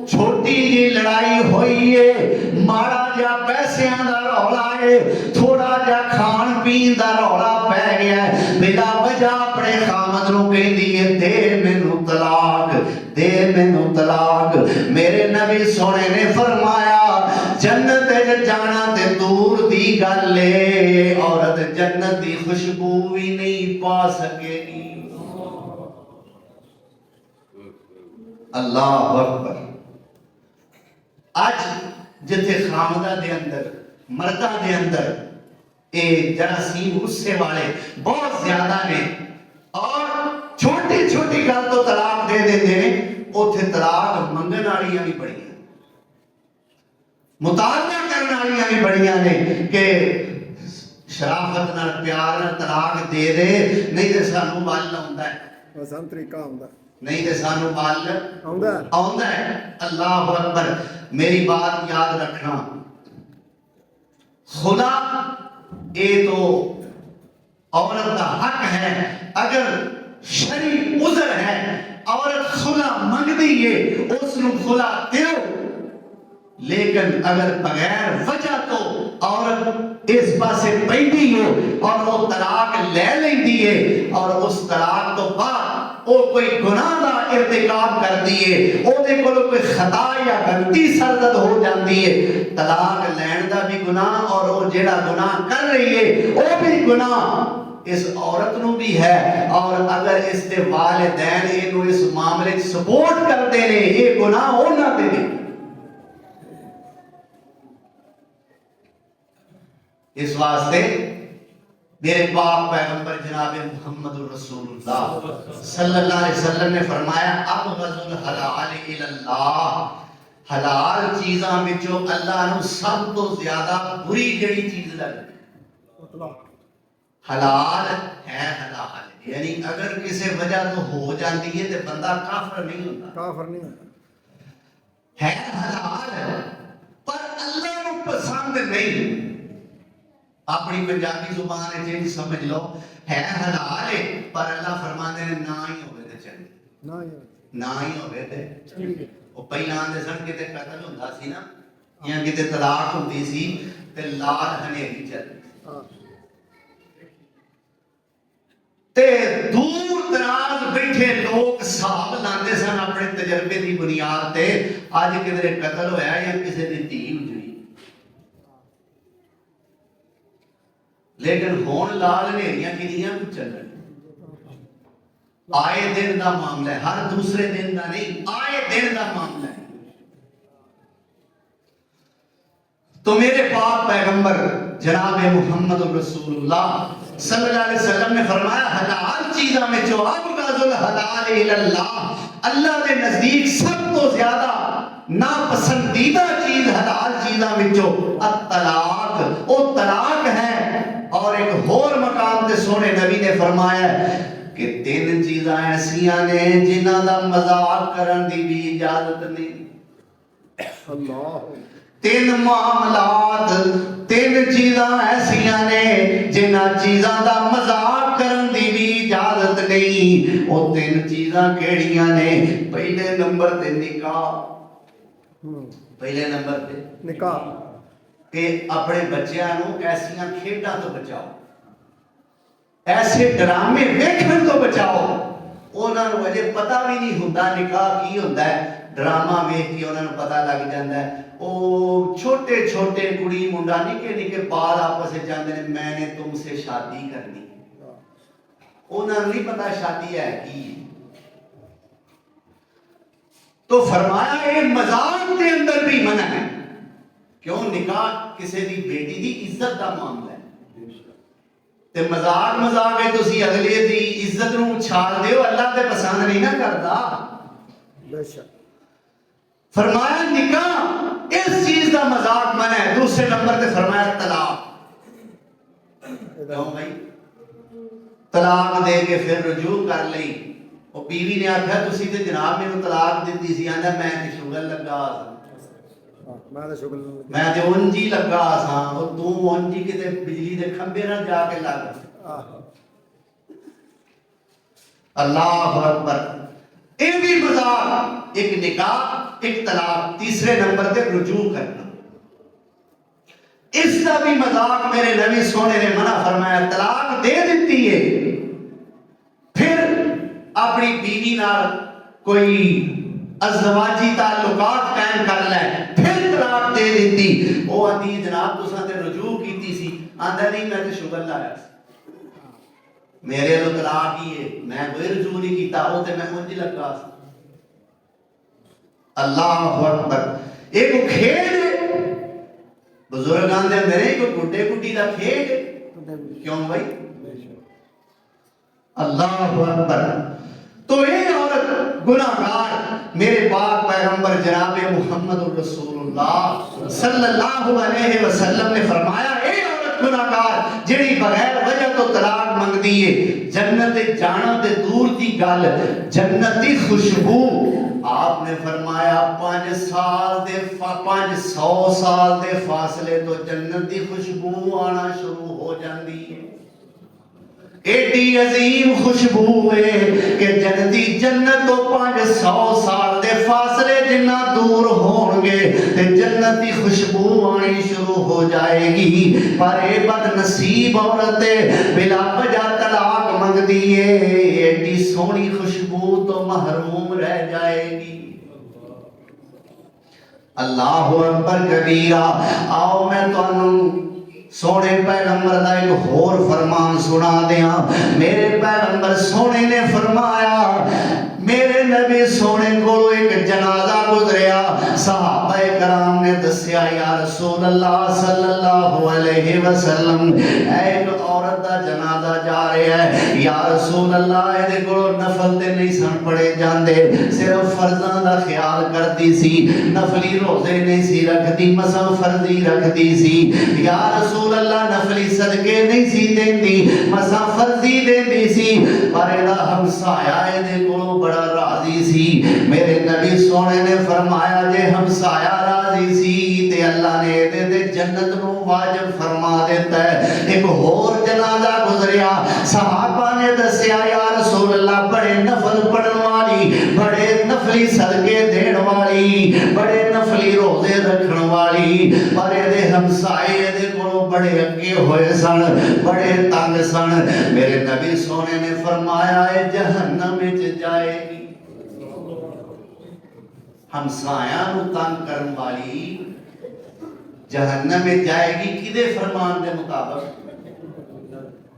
[SPEAKER 1] چھوٹی جی لڑائی ہوئی ہے، ماڑا جا پیسیاں دا رولا ہے، تھوڑا جا کھان پین دا رولا پہ گیا ہے، بلا وجہ اپنے خامد نو کہندی ہے دے مینوں طلاق، دے مینوں طلاق۔ میرے نبی سونے نے فرمایا جنت جانا تے دور دی گل ہے، عورت جنت دی خوشبو بھی نہیں پا سکے گی۔ اللہ اکبر۔ آج جتھے خامدہ دے اندر مردہ دے اندر اے جراثیم غصے والے بہت زیادہ نے، اور چھوٹی چھوٹی گل تو طلاق دے دیتے ہیں، اوتھے طلاق منگن والیاں بھی بڑی ہیں، مطالبہ کرنے والیاں بھی بڑیاں نے کہ شرافت نال پیار نال طلاق دے دے، نہیں تے سانو بال آوندا ہے،
[SPEAKER 2] آسان طریقہ ہوندا
[SPEAKER 1] نہیں تے سانو بال
[SPEAKER 2] آوندا
[SPEAKER 1] ہے۔ اللہ اکبر۔ میری بات یاد رکھنا، خدا یہ تو عورت کا حق ہے، اگر شرعی عذر ہے عورت خلا منگدی ہے اس نو خلا دیو، لیکن اگر بغیر وجہ تو عورت اس پاسے پیندی ہو اور وہ طلاق لے لیندی ہے اور اس طلاق تو بعد وہ کوئی گناہ دا ارتکاب کر دیئے، وہ دے کوئی خطا یا غلطی سرزد ہو جاندی ہے، طلاق لین دا بھی گناہ اور وہ جیڑا گناہ کر رہی ہے وہ بھی گناہ اس عورت نو بھی ہے، اور اگر اس دے والدین انہوں اس معاملے سپورٹ کر دے نے یہ گناہ ہونا دے دے۔ اس واسطے میرے پاک پیغمبر جناب محمد رسول اللہ صلی اللہ علیہ وسلم نے فرمایا ابغض الحلال الی اللہ، حلال چیزاں وچوں اللہ نو سب تو زیادہ بری جڑی چیز لگتی حلال ہے، حلال یعنی اگر کسی وجہ تو ہو جاتی ہے تو بندہ کافر نہیں ہوتا،
[SPEAKER 2] کافر نہیں ہوتا،
[SPEAKER 1] ہے حلال پر اللہ نو پسند نہیں۔ اپنی پنجابی زبان ہے جی سمجھ لو، ہے حلال ہے پر اللہ فرماتے ہیں نہ ہی ہوئے تھے چنگے، نہ ہی ہوئے تھے۔ وہ پہلے آندے سن کتے قتل ہوندہ سی نا، یا کتے طلاق ہوندی سی تے لال ہنیری چلتی تے دور دراز بیٹھے لوگ صاحب لاندے سن اپنے تجربے تجربے کی بنیاد تے اج کدھر قتل ہویا یا کسی دی دھی ہوئی، لیکن ہون لال نیریاں کنیاں کچھ چلن آئے دن دا معاملہ ہے، ہر دوسرے دن دا نہیں، آئے دن دا معاملہ ہے۔ تو میرے پاک پیغمبر جناب محمد رسول اللہ صلی اللہ علیہ وسلم نے فرمایا حلال چیزاں میں جو ابغض الحلال الی اللہ، اللہ کے نزدیک سب تو زیادہ ناپسندیدہ چیز حلال چیزاں میں جو الطلاق، وہ طلاق ہے۔ اور ایک اور مقام تے سونے نبی نے فرمایا کہ تین چیزاں ایسیاں نے جنہاں دا مذاق کرن دی بھی اجازت نہیں۔
[SPEAKER 2] اللہ
[SPEAKER 1] تین معاملات، تین چیزاں ایسیاں نے جنہاں چیزاں دا مذاق کرن دی بھی اجازت نہیں۔ وہ تین چیزاں کیڑیاں نے؟ پہلے نمبر تے نکاح، پہلے نمبر تے
[SPEAKER 2] نکاح،
[SPEAKER 1] کہ اپنے بچیاں نو ایسیاں کھیڈاں تو بچاؤ، ایسے ڈرامے ویکھن تو بچاؤ۔ انہاں نو اجے پتہ بھی نہیں ہوندا نکاح کی ہوندا ہے، ڈرامہ ویکھ کے انہاں نو پتہ لگ جاندا ہے۔ او چھوٹے چھوٹے کڑی منڈا نکے نکے بال آپس وچ جاندے نے میں نے تم سے شادی کرنی، انہاں نو نہیں پتہ شادی ہے کی۔ تو فرمایا اے مذاق کے اندر بھی منع ہے، کیوں؟ نکاح کسی دی بیٹی دی عزت دا معاملہ ہے، تے مذاق ہے تسی اگلے دی عزت نو چھال دیو، اللہ تے پسند نہیں نہ کردا۔
[SPEAKER 2] بے شک
[SPEAKER 1] فرمایا نکاح اس چیز دا مذاق منع ہے۔ دوسرے نمبر تے فرمایا طلاق، کیوں بھائی؟ طلاق دے کے پھر رجوع کر لئی، وہ بیوی نے آکھا تسی تے جناب مینوں طلاق دتی سی، آندا میں تے شغل لگا میں تے اونجی لگا سا، اور تو اونجی کتے بجلی دے کھمبے نہ جا کے لگ۔ اللہ اکبر، اے بھی مذاق، ایک نکاح، ایک طلاق۔ تیسرے نمبر تے رجوع کرنا، اس کا بھی مذاق میرے نبی سونے نے منع فرمایا۔ طلاق دے دیتی ہے، پھر اپنی بیوی نال کوئی ازدواجی تعلقات قائم کر لے، پھر طلاق دے دیتی۔ وہ آدھی جناب تساں تے رجوع کیتی سی، آندا نہیں میں تے شغل لایا سی، میرے لو طلاق ہی ہے، میں کوئی رجوع نہیں کیتا، وہ تے میں اونج لگا سی۔ اللہ اکبر، ایک کھیل ہے، بزرگان دے اندر ایک گڈے گڈی دا کھیل ہے، کیوں بھائی؟ اللہ اکبر۔ تو یہ عورت گناہگار، میرے پاک پیغمبر جناب محمد رسول اللہ صلی اللہ علیہ وسلم نے فرمایا اے عورت گناہگار جڑی بغیر وجہ تو طلاق منگ دیئے، جنت جانا دے دور دی گل، جنتی خوشبو آپ نے فرمایا 500 سال دے فاصلے تو جنت دی خوشبو آنا شروع ہو جاندی ہے۔ ایڈی عظیم خوشبو ہے کہ جنتی جنت تو 500 سال دے فاصلے جنہ دور ہون گے تے جنتی خوشبو آنی شروع ہو جائے گی۔ پر اے بد نصیب عورت بلا وجہ طلاق منگ دیے، ایڈی سونی خوشبو تو محروم رہ جائے گی۔ اللہ اکبر کبیرہ۔ آؤ میں تو سونے پیغمبر دا ایک اور فرمان سنا دیا۔ میرے پیغمبر سونے نے فرمایا، میرے نبی سونے کو ایک جنازہ گزریا، صحابہ کرام نے دسیا یا رسول اللہ صلی اللہ علیہ وسلم ایک عورت دا جنازہ جا رہا ہے، یا رسول اللہ اے کو نفل تے نہیں سن پڑے جاندے، صرف فرضاں دا خیال کرتی سی، نفلی روزے نہیں سی رکھتی، مسا فرضی رکھتی سی۔ یا رسول اللہ نفلی صدقے نہیں سی دیندی، مسا فرضی دیندی سی، پر ایدہ ہمسایا اے کو بڑا راضی سی۔ میرے نبی سونے نے فرمایا جے ہمسایا راضی سی تے اللہ نے دے جنت نو واجب فرما دیتا ہے۔ ایک اور جنازہ گزریا، صحابہ نے دسیا یا رسول اللہ بڑے نفل پڑھن والی، بڑے نفلی صدقے دین والی، بڑے نفلی روزے رکھن والی، پر دے ہمسائے دے کو بڑے اگے ہوئے سن، بڑے تنگ سن۔ میرے نبی سونے نے فرمایا اے جہنم وچ جائے گی۔ ہمسایاں نو تنگ کرن والی جہنم میں جائے گی کدے فرمان دے مطابق؟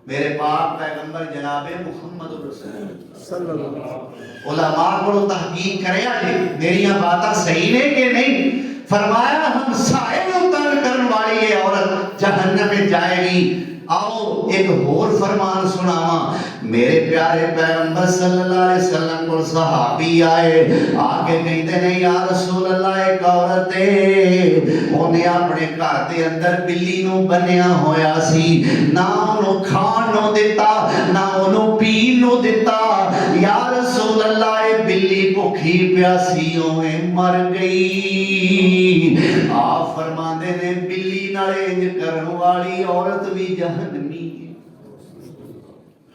[SPEAKER 1] میرے پاک پیغمبر جناب محمد رسول
[SPEAKER 2] صلی اللہ علیہ وسلم
[SPEAKER 1] علماء کو تحقیق کرے آجے میری باتاں صحیح نے کہ نہیں؟ فرمایا ہمسائے نو تنگ کرن والی یہ عورت جہنم میں جائے گی۔ آؤ ایک اور فرمان سناواں، میرے پیارے پیغمبر صلی اللہ علیہ وسلم کو صحابی آئے آگے کہتے ہیں یا رسول اللہ ایک عورت ہے انہیں اپنے گھر دے اندر بلی نو بنیا ہویا سی، نہ انہوں کھان نو دیتا نہ انہوں پین نو دیتا، یا رسول اللہ اے بلی بھوکھی پیاسیوں میں مر گئی۔ آپ فرماندے نے بلی نال انج کرن والی عورت بھی جہنمی ہے۔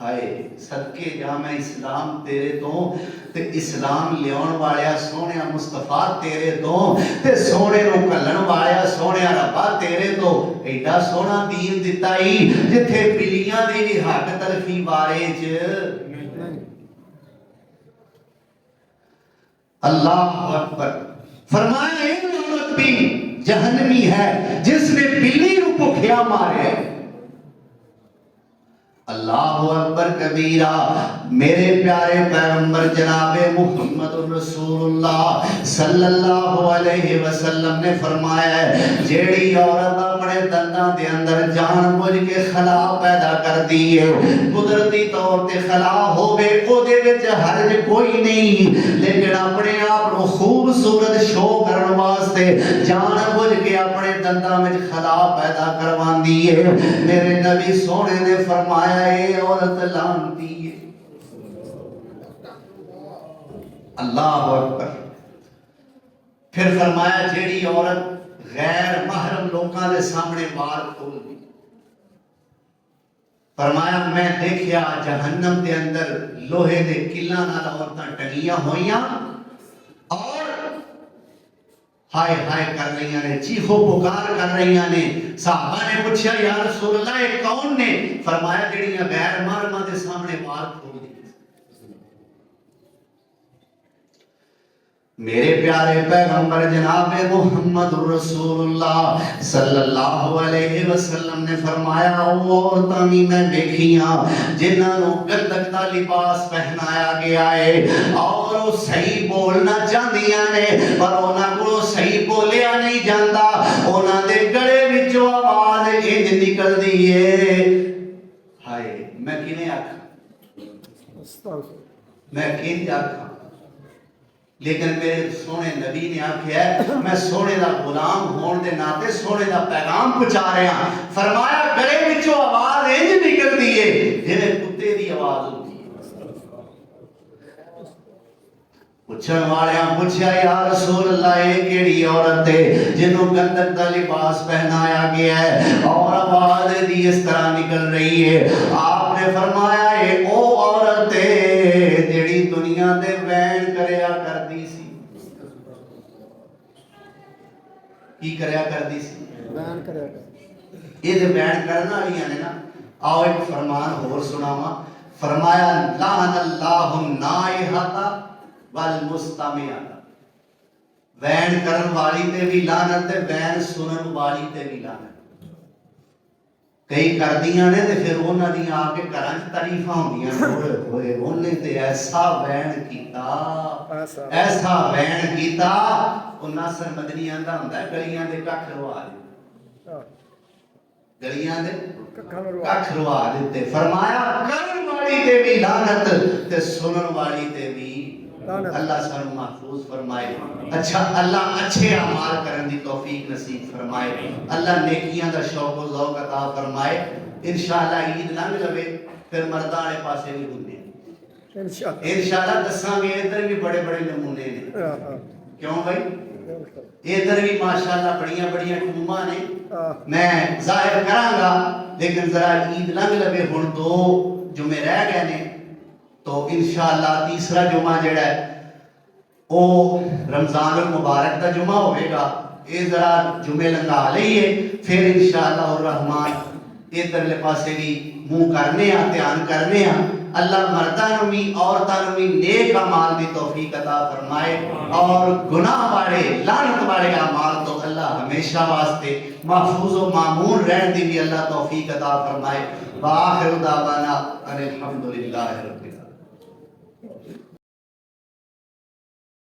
[SPEAKER 1] ہائے صدقے جا میں اسلام تیرے تو تے اسلام لیون والیا سونیا مصطفیٰ تیرے تو تے سونے نو کلن والیا سونیا ربا تیرے تو ایڈا سونا دین دیتا ہی جتھے بلیاں دی بھی حق تلفی بارے اللہ اکبر۔ فرمایا ایک عورت بھی جہنمی ہے جس نے بلی نو بھوکھیا مارے۔ اللہ اکبر کبیرہ۔ میرے پیارے پیغمبر جناب محمد رسول اللہ صلی اللہ علیہ وسلم نے فرمایا ہے جیڑی عورت اپنے دنداں دے اندر جان بوجھ کے خلا پیدا کر دی ہے، قدرتی طور تے خلا ہوے او دے وچ حرج کوئی نہیں، لیکن اپنے آپ کو خوبصورت شو کرن واسطے جان بوجھ کے اپنے دنداں وچ خلا پیدا کرواندی ہے، میرے نبی سونے نے فرمایا اے عورت لعنتی ہے۔ اللہ اکبر۔ پھر فرمایا جیڑی عورت غیر محرم لوکاں دے سامنے بار کھول دی، فرمایا میں دیکھیا جہنم دے اندر لوہے دے کلاں نال عورتاں ٹنگیاں ہوئیاں اور ہائے ہائے کر رہی نے، چیخو پکار کر رہی نے۔ صحابہ نے پوچھا یا رسول اللہ یہ کون نے؟ فرمایا جڑیاں غیر محرماں دے سامنے بار کھول دی۔ میرے پیارے پیغمبر جناب محمد رسول اللہ صلی اللہ علیہ وسلم نے فرمایا او عورتاں بھی میں دیکھیاں جنہاں نو گندک دا لباس پہنایا گیا ہے اور وہ صحیح بولنا چاہدیاں نے پر انہاں کو صحیح بولیا نہیں جاندا، انہاں دے گلے وچوں آواز انج نکلدی ہے ہائے میں کنے آکھاں، میں کن آکھاں، لیکن میرے سونے نبی نے آکھیا ہے میں سونے دا غلام ہون دے ناتے سونے دا پیغام پہنچا رہا ہاں۔ فرمایا گلے وچوں آواز انج نکلدی ہے جویں کتے دی آواز ہوندی ہے۔ پوچھن والیاں پوچھیا یا رسول اللہ یہ کیڑی عورت ہے جنوں گندک دا لباس پہنایا گیا ہے اور آواز دی اس طرح نکل رہی ہے؟ آپ نے فرمایا یہ او عورت ہے جیڑی دنیا دے وین کریا کردی سی۔ کی کریا کردی سی؟
[SPEAKER 2] بیان کریا کردی۔
[SPEAKER 1] یہ دے وین کرنا والیاں نے نا۔ آؤ ایک فرمان اور سناواں۔ فرمایا لعن اللہ النائحۃ والمستمعۃ، وین کرن والی تے بھی لعنت ہے، وین سنن والی تے بھی لعنت۔ کئی کردیاں نے تے پھر انہاں دی آ کے گھراں وچ تعریفاں ہوندیاں ہوئے ہوئے انہیں تے ایسا وین کیتا ایسا وین کیتا۔ او ناصر مدنی آندا ہوندا ہے گلیاں دے ککھ روا دے، گلیاں دے ککھ روا دیتے۔ فرمایا کرن والی تے بھی لعنت تے سنن والی تے بھی اللہ سانو محفوظ فرمائے۔ اچھا اللہ اچھے اعمال کرن دی توفیق نصیب فرمائے، اللہ نیکیاں دا شوق و ذوق عطا فرمائے۔ انشاءاللہ عید لنگ لوے پھر مرداں والے پاسے بھی ہوندے انشاءاللہ دساں گے ادھر بھی بڑے بڑے نمونے نے۔ کیوں بھائی ادھر بھی ماشاءاللہ بڑیاں بڑیاں ٹوماں نے، میں ظاہر کراں گا لیکن ذرا عید لنگ لوے ہن دو جمعے رہ گئے نے تو انشاءاللہ تیسرا جمعہ جڑا ہے او رمضان المبارک دا جمعہ ہوئے گا، اے ذرا جمعے لنگا لئیے پھر انشاءاللہ الرحمن ادھر لے پاسے بھی منہ کرنے ہاں دھیان کرنے ہاں اللہ مردان بھی عورتان بھی نیک اعمال دی توفیق عطا فرمائے اور گناہ والے لعنت والے اعمال تو اللہ ہمیشہ واسطے محفوظ و معمول رہن دی بھی اللہ توفیق عطا فرمائے وآخر دعوانا ان الحمدللہ رب العالمین